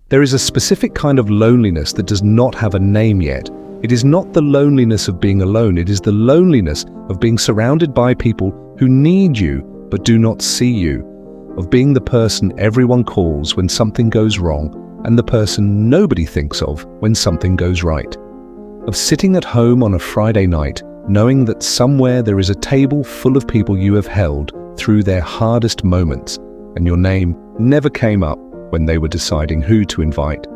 There is a specific kind of loneliness that does not have a name yet. It is not the loneliness of being alone, it is the loneliness of being surrounded by people who need you but do not see you, of being the person everyone calls when something goes wrong and the person nobody thinks of when something goes right, of sitting at home on a Friday night knowing that somewhere there is a table full of people you have held through their hardest moments and your name never came up when they were deciding who to invite.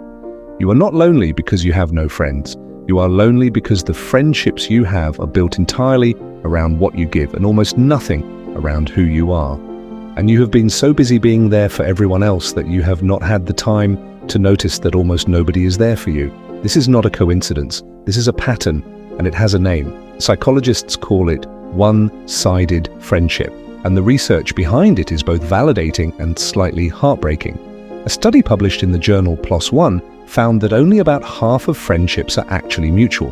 You are not lonely because you have no friends. You are lonely because the friendships you have are built entirely around what you give and almost nothing around who you are. And you have been so busy being there for everyone else that you have not had the time to notice that almost nobody is there for you. This is not a coincidence. This is a pattern, and it has a name. Psychologists call it one-sided friendship, and the research behind it is both validating and slightly heartbreaking. A study published in the journal PLOS ONE found that only about half of friendships are actually mutual,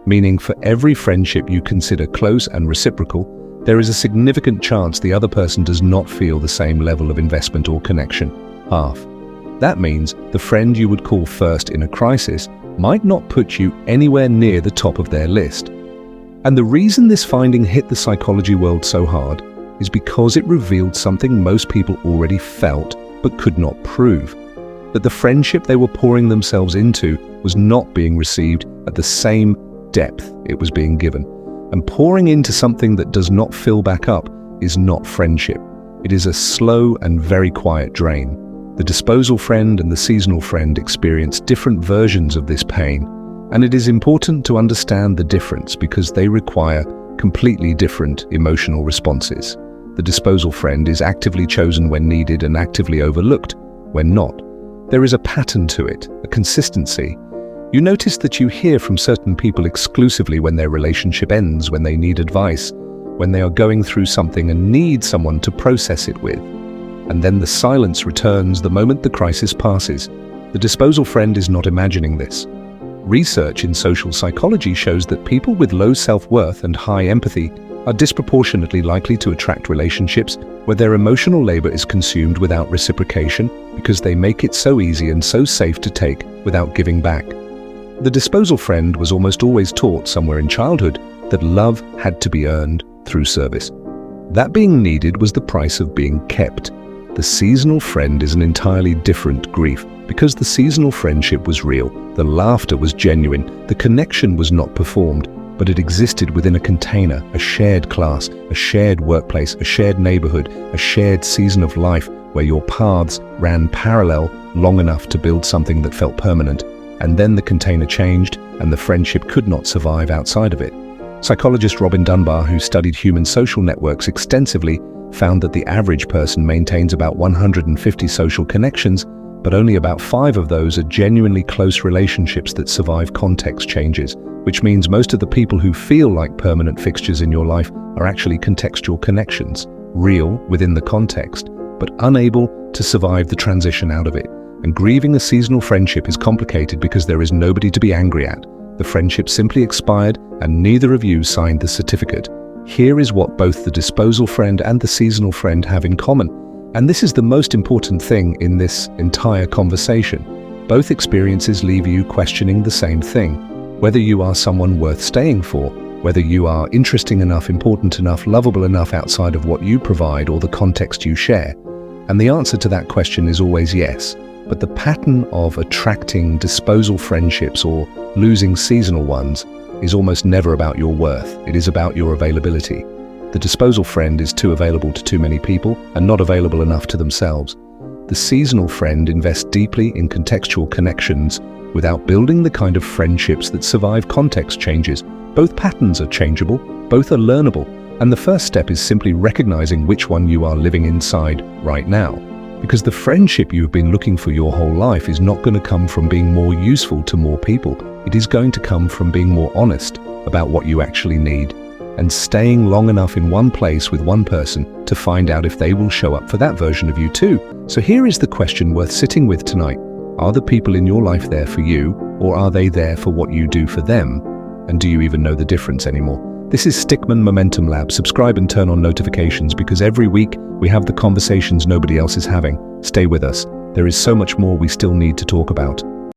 meaning for every friendship you consider close and reciprocal, there is a significant chance the other person does not feel the same level of investment or connection. Half. That means the friend you would call first in a crisis might not put you anywhere near the top of their list. And the reason this finding hit the psychology world so hard is because it revealed something most people already felt but could not prove, that the friendship they were pouring themselves into was not being received at the same depth it was being given. And pouring into something that does not fill back up is not friendship. It is a slow and very quiet drain. The disposal friend and the seasonal friend experience different versions of this pain, and it is important to understand the difference because they require completely different emotional responses. The disposal friend is actively chosen when needed and actively overlooked when not. There is a pattern to it, a consistency. You notice that you hear from certain people exclusively when their relationship ends, when they need advice, when they are going through something and need someone to process it with. And then the silence returns the moment the crisis passes. The disposal friend is not imagining this. Research in social psychology shows that people with low self-worth and high empathy are disproportionately likely to attract relationships where their emotional labor is consumed without reciprocation because they make it so easy and so safe to take without giving back. The disposal friend was almost always taught somewhere in childhood that love had to be earned through service. That being needed was the price of being kept. The seasonal friend is an entirely different grief because the seasonal friendship was real, the laughter was genuine, the connection was not performed, but it existed within a container, a shared class, a shared workplace, a shared neighborhood, a shared season of life where your paths ran parallel long enough to build something that felt permanent. And then the container changed and the friendship could not survive outside of it. Psychologist Robin Dunbar, who studied human social networks extensively, found that the average person maintains about 150 social connections, but only about 5 of those are genuinely close relationships that survive context changes, which means most of the people who feel like permanent fixtures in your life are actually contextual connections, real within the context, but unable to survive the transition out of it. And grieving a seasonal friendship is complicated because there is nobody to be angry at. The friendship simply expired and neither of you signed the certificate. Here is what both the disposal friend and the seasonal friend have in common. And this is the most important thing in this entire conversation. Both experiences leave you questioning the same thing: whether you are someone worth staying for, whether you are interesting enough, important enough, lovable enough outside of what you provide or the context you share. And the answer to that question is always yes. But the pattern of attracting disposal friendships or losing seasonal ones is almost never about your worth. It is about your availability. The disposal friend is too available to too many people and not available enough to themselves. The seasonal friend invests deeply in contextual connections without building the kind of friendships that survive context changes. Both patterns are changeable, both are learnable, and the first step is simply recognizing which one you are living inside right now. Because the friendship you've been looking for your whole life is not going to come from being more useful to more people. It is going to come from being more honest about what you actually need and staying long enough in one place with one person to find out if they will show up for that version of you too. So here is the question worth sitting with tonight. Are the people in your life there for you, or are they there for what you do for them? And do you even know the difference anymore? This is Stickman Momentum Lab. Subscribe and turn on notifications because every week we have the conversations nobody else is having. Stay with us. there is so much more we still need to talk about.